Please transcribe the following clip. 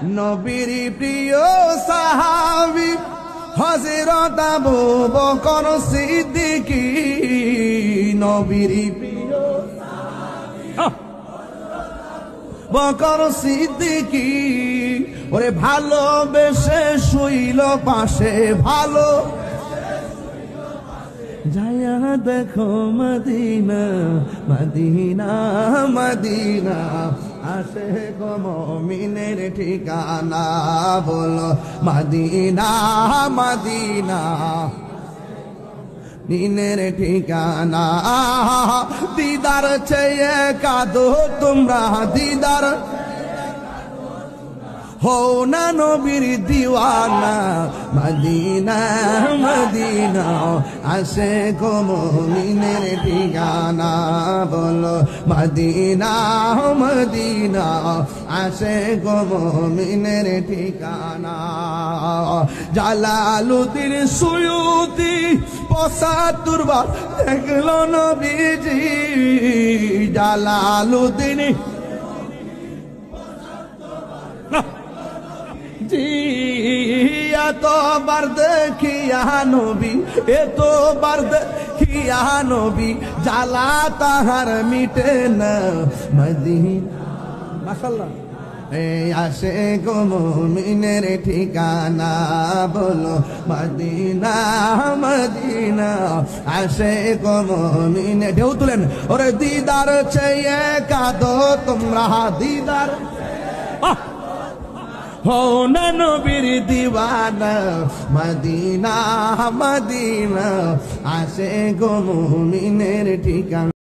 নবীর প্রিয় সাহাবী হযরত আবু বকর সিদ্দিকী, নবীর প্রিয় বকর সিদ্দিকী, ওরে ভালোবেসে শুইল পাশে, ভালো যায়া দেখো মদিনা মদিনা মদিনা, আসে গো মুমিনের ঠিকানা, বলো মদিনা মদিনা দিনের ঠিকানা। দিদার চেয়ে কাঁদো তোমরা, দিদার হো না নবীর দিওয়ানা, মদিনা মদিনা আসে গো মুমিনের ঠিকানা, বলো মদিনা মদিনা আসে গো মুমিনের ঠিকানা। জালালুদ্দিন সুয়ুতি ৭৫ বার দেখলো নবীজি, জালালুদ্দিন এতবার দেখিয়া নবী, এতবার দেখিয়া নবী, জ্বালা তাহার মিটে না, মদিনা মাশাআল্লাহ আসে গো মুমিনের ঠিকানা, বলো মদিনা মদিনা আসে গো মুমিনের। ঢেউ তুলেন, ওরে দিদার চেয়ে কাঁদো তোমরা, দিদার হো না নবীর দিওয়ানা, মদিনা মদিনা আসে গো মুমিনের ঠিকানা।